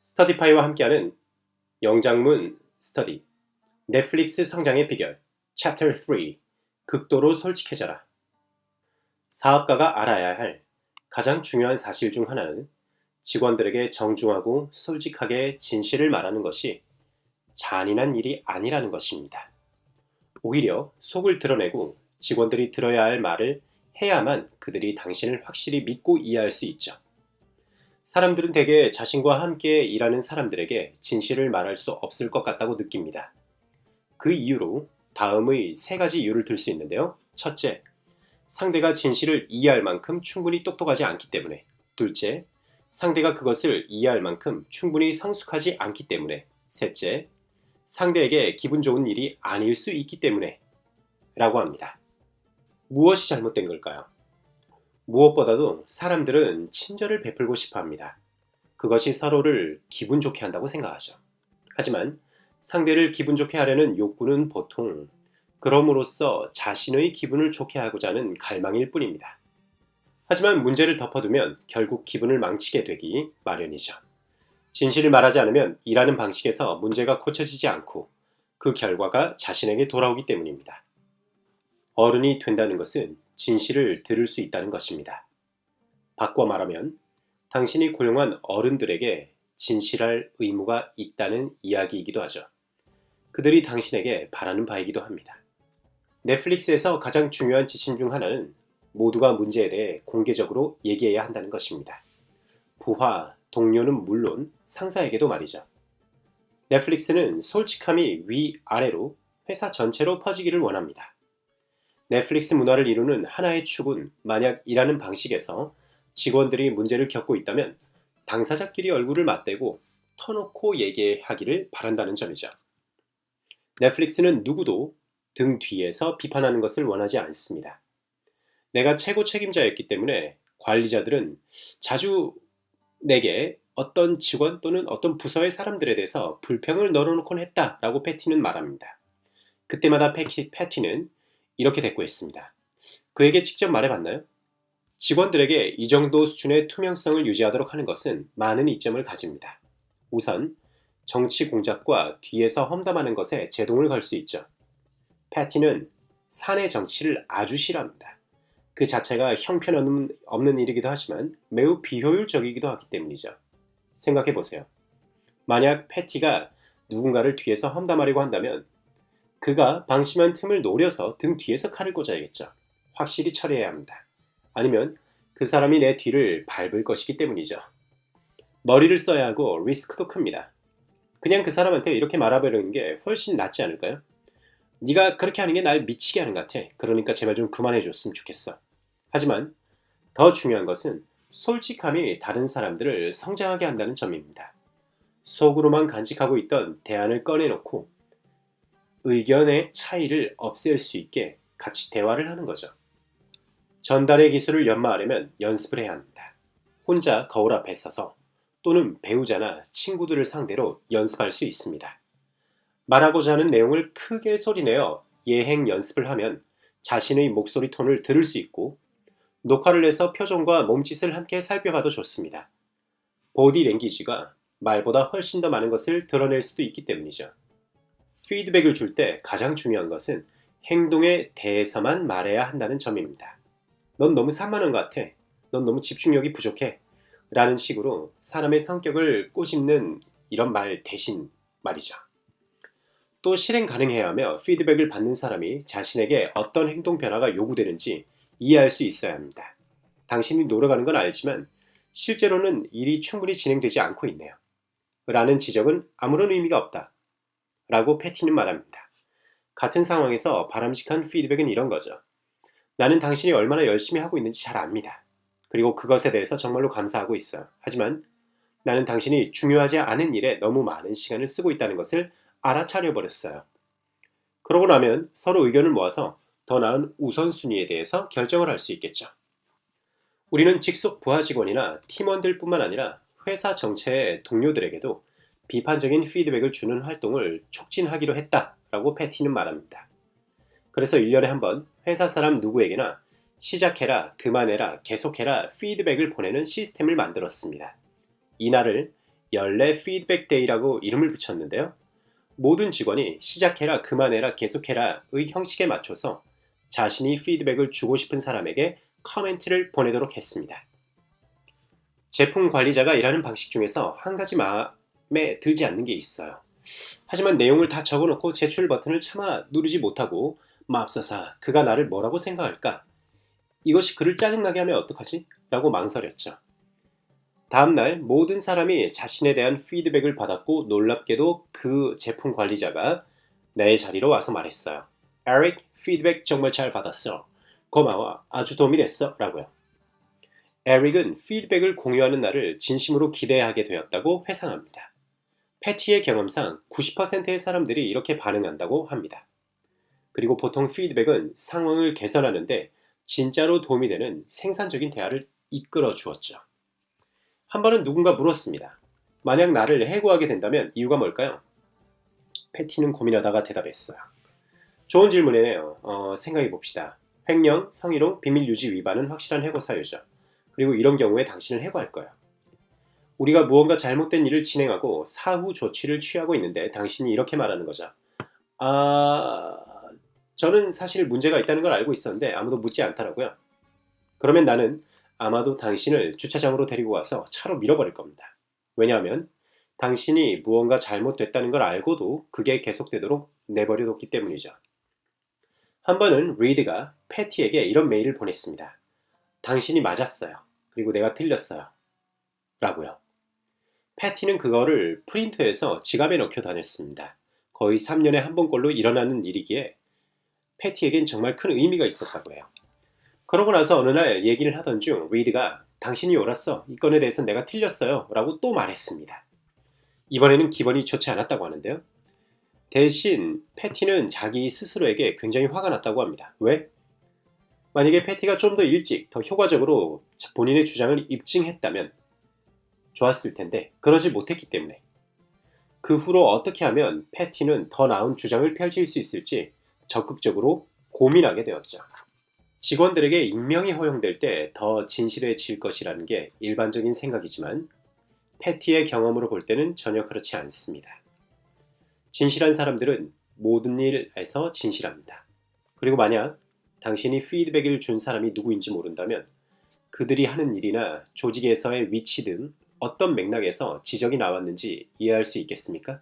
스터디파이와 함께하는 영장문 스터디 넷플릭스 성장의 비결 챕터 3 극도로 솔직해져라. 사업가가 알아야 할 가장 중요한 사실 중 하나는 직원들에게 정중하고 솔직하게 진실을 말하는 것이 잔인한 일이 아니라는 것입니다. 오히려 속을 드러내고 직원들이 들어야 할 말을 해야만 그들이 당신을 확실히 믿고 이해할 수 있죠. 사람들은 대개 자신과 함께 일하는 사람들에게 진실을 말할 수 없을 것 같다고 느낍니다. 그 이유로 다음의 세 가지 이유를 들 수 있는데요. 첫째, 상대가 진실을 이해할 만큼 충분히 똑똑하지 않기 때문에. 둘째, 상대가 그것을 이해할 만큼 충분히 성숙하지 않기 때문에. 셋째, 상대에게 기분 좋은 일이 아닐 수 있기 때문에 라고 합니다. 무엇이 잘못된 걸까요? 무엇보다도 사람들은 친절을 베풀고 싶어 합니다. 그것이 서로를 기분 좋게 한다고 생각하죠. 하지만 상대를 기분 좋게 하려는 욕구는 보통 그럼으로써 자신의 기분을 좋게 하고자 하는 갈망일 뿐입니다. 하지만 문제를 덮어두면 결국 기분을 망치게 되기 마련이죠. 진실을 말하지 않으면 일하는 방식에서 문제가 고쳐지지 않고 그 결과가 자신에게 돌아오기 때문입니다. 어른이 된다는 것은 진실을 들을 수 있다는 것입니다. 바꿔 말하면 당신이 고용한 어른들에게 진실할 의무가 있다는 이야기이기도 하죠. 그들이 당신에게 바라는 바이기도 합니다. 넷플릭스에서 가장 중요한 지침 중 하나는 모두가 문제에 대해 공개적으로 얘기해야 한다는 것입니다. 부하, 동료는 물론 상사에게도 말이죠. 넷플릭스는 솔직함이 위아래로 회사 전체로 퍼지기를 원합니다. 넷플릭스 문화를 이루는 하나의 축은 만약 일하는 방식에서 직원들이 문제를 겪고 있다면 당사자끼리 얼굴을 맞대고 터놓고 얘기하기를 바란다는 점이죠. 넷플릭스는 누구도 등 뒤에서 비판하는 것을 원하지 않습니다. 내가 최고 책임자였기 때문에 관리자들은 자주 내게 어떤 직원 또는 어떤 부서의 사람들에 대해서 불평을 널어놓곤 했다라고 패티는 말합니다. 그때마다 패티는 이렇게 대꾸했습니다. 그에게 직접 말해봤나요? 직원들에게 이 정도 수준의 투명성을 유지하도록 하는 것은 많은 이점을 가집니다. 우선 정치 공작과 뒤에서 험담하는 것에 제동을 걸 수 있죠. 패티는 사내 정치를 아주 싫어합니다. 그 자체가 형편없는 일이기도 하지만 매우 비효율적이기도 하기 때문이죠. 생각해보세요. 만약 패티가 누군가를 뒤에서 험담하려고 한다면 그가 방심한 틈을 노려서 등 뒤에서 칼을 꽂아야겠죠. 확실히 처리해야 합니다. 아니면 그 사람이 내 뒤를 밟을 것이기 때문이죠. 머리를 써야 하고 리스크도 큽니다. 그냥 그 사람한테 이렇게 말해버리는 게 훨씬 낫지 않을까요? 네가 그렇게 하는 게 날 미치게 하는 것 같아. 그러니까 제발 좀 그만해줬으면 좋겠어. 하지만 더 중요한 것은 솔직함이 다른 사람들을 성장하게 한다는 점입니다. 속으로만 간직하고 있던 대안을 꺼내놓고 의견의 차이를 없앨 수 있게 같이 대화를 하는 거죠. 전달의 기술을 연마하려면 연습을 해야 합니다. 혼자 거울 앞에 서서 또는 배우자나 친구들을 상대로 연습할 수 있습니다. 말하고자 하는 내용을 크게 소리내어 예행 연습을 하면 자신의 목소리 톤을 들을 수 있고 녹화를 해서 표정과 몸짓을 함께 살펴봐도 좋습니다. 보디 랭귀지가 말보다 훨씬 더 많은 것을 드러낼 수도 있기 때문이죠. 피드백을 줄 때 가장 중요한 것은 행동에 대해서만 말해야 한다는 점입니다. 넌 너무 산만한 것 같아. 넌 너무 집중력이 부족해. 라는 식으로 사람의 성격을 꼬집는 이런 말 대신 말이죠. 또 실행 가능해야 하며 피드백을 받는 사람이 자신에게 어떤 행동 변화가 요구되는지 이해할 수 있어야 합니다. 당신이 노력하는 건 알지만 실제로는 일이 충분히 진행되지 않고 있네요. 라는 지적은 아무런 의미가 없다. 라고 패티는 말합니다. 같은 상황에서 바람직한 피드백은 이런 거죠. 나는 당신이 얼마나 열심히 하고 있는지 잘 압니다. 그리고 그것에 대해서 정말로 감사하고 있어요. 하지만 나는 당신이 중요하지 않은 일에 너무 많은 시간을 쓰고 있다는 것을 알아차려 버렸어요. 그러고 나면 서로 의견을 모아서 더 나은 우선순위에 대해서 결정을 할 수 있겠죠. 우리는 직속 부하 직원이나 팀원들뿐만 아니라 회사 전체의 동료들에게도 비판적인 피드백을 주는 활동을 촉진하기로 했다라고 패티는 말합니다. 그래서 1년에 한 번 회사 사람 누구에게나 시작해라, 그만해라, 계속해라 피드백을 보내는 시스템을 만들었습니다. 이날을 연례 피드백 데이라고 이름을 붙였는데요. 모든 직원이 시작해라, 그만해라, 계속해라의 형식에 맞춰서 자신이 피드백을 주고 싶은 사람에게 커멘트를 보내도록 했습니다. 제품 관리자가 일하는 방식 중에서 한 가지 마음에 들지 않는 게 있어요. 하지만 내용을 다 적어놓고 제출 버튼을 차마 누르지 못하고 맙소사 그가 나를 뭐라고 생각할까? 이것이 그를 짜증나게 하면 어떡하지? 라고 망설였죠. 다음날 모든 사람이 자신에 대한 피드백을 받았고 놀랍게도 그 제품 관리자가 내 자리로 와서 말했어요. 에릭, 피드백 정말 잘 받았어. 고마워. 아주 도움이 됐어. 라고요. 에릭은 피드백을 공유하는 날을 진심으로 기대하게 되었다고 회상합니다. 패티의 경험상 90%의 사람들이 이렇게 반응한다고 합니다. 그리고 보통 피드백은 상황을 개선하는데 진짜로 도움이 되는 생산적인 대화를 이끌어 주었죠. 한 번은 누군가 물었습니다. 만약 나를 해고하게 된다면 이유가 뭘까요? 패티는 고민하다가 대답했어요. 좋은 질문이네요. 생각해 봅시다. 횡령, 성희롱, 비밀 유지 위반은 확실한 해고 사유죠. 그리고 이런 경우에 당신을 해고할 거예요. 우리가 무언가 잘못된 일을 진행하고 사후 조치를 취하고 있는데 당신이 이렇게 말하는 거죠. 저는 사실 문제가 있다는 걸 알고 있었는데 아무도 묻지 않더라고요. 그러면 나는 아마도 당신을 주차장으로 데리고 와서 차로 밀어버릴 겁니다. 왜냐하면 당신이 무언가 잘못됐다는 걸 알고도 그게 계속되도록 내버려뒀기 때문이죠. 한 번은 리드가 패티에게 이런 메일을 보냈습니다. 당신이 맞았어요. 그리고 내가 틀렸어요. 라고요. 패티는 그거를 프린터해서 지갑에 넣겨 다녔습니다. 거의 3년에 한 번꼴로 일어나는 일이기에 패티에겐 정말 큰 의미가 있었다고 해요. 그러고 나서 어느 날 얘기를 하던 중 리드가 당신이 옳았어. 이 건에 대해서 내가 틀렸어요. 라고 또 말했습니다. 이번에는 기분이 좋지 않았다고 하는데요. 대신 패티는 자기 스스로에게 굉장히 화가 났다고 합니다. 왜? 만약에 패티가 좀 더 일찍, 더 효과적으로 본인의 주장을 입증했다면 좋았을 텐데 그러지 못했기 때문에 그 후로 어떻게 하면 패티는 더 나은 주장을 펼칠 수 있을지 적극적으로 고민하게 되었죠. 직원들에게 익명이 허용될 때 더 진실해질 것이라는 게 일반적인 생각이지만 패티의 경험으로 볼 때는 전혀 그렇지 않습니다. 진실한 사람들은 모든 일에서 진실합니다. 그리고 만약 당신이 피드백을 준 사람이 누구인지 모른다면 그들이 하는 일이나 조직에서의 위치 등 어떤 맥락에서 지적이 나왔는지 이해할 수 있겠습니까?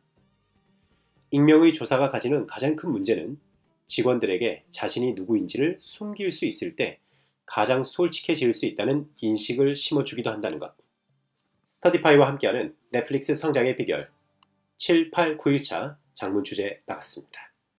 익명의 조사가 가지는 가장 큰 문제는 직원들에게 자신이 누구인지를 숨길 수 있을 때 가장 솔직해질 수 있다는 인식을 심어주기도 한다는 것. 스터디파이와 함께하는 넷플릭스 성장의 비결 7, 8, 9일차 장문 주제 나갔습니다.